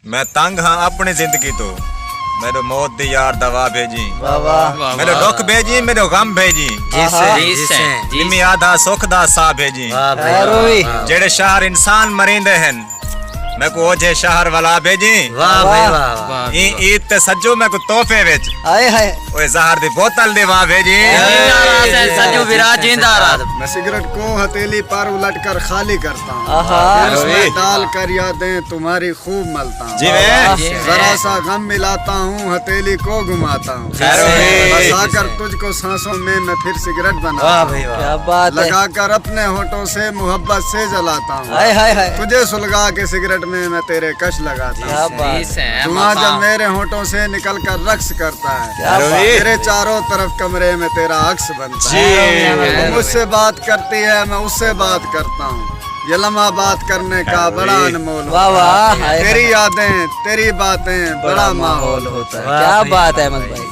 मैं तंग हाँ अपनी जिंदगी तो मेरे मौत दी यार दवा भेजी मेरे दुख भेजी मेरे गम भेजी जिम्मी आधा सुख दा सा भेजी जेड़े शहर इंसान मरींदे हैं मैं को ओझे शहर वाला भेजी ईद ते सज्जो मैं को तोहफे विच ओए जहर दी बोतल दे वा भेजी सज्जो विराज जिंदाबाद। मैं सिगरेट को हथेली पर उलट कर खाली करता हूँ, उसमें डाल कर यादें तुम्हारी खूब मलता हूँ, जरा सा गम मिलाता हूँ, हथेली को घुमाता हूँ, बसाकर तुझको सांसों में मैं फिर सिगरेट बनाता, लगा कर अपने होठों से मोहब्बत से जलाता हूँ, तुझे सुलगा के सिगरेट में मैं तेरे कश लगाता हूँ, धुआं जब मेरे होठों से निकल कर रक्स करता है, तेरे चारों तरफ कमरे में तेरा अक्स बनता है, मुझसे बात करती है मैं उससे बात करता हूँ, ये लम्हा बात करने का बड़ा अनमोल होता है, तेरी यादें तेरी बातें बड़ा माहौल होता है। क्या बात है अहमद भाई।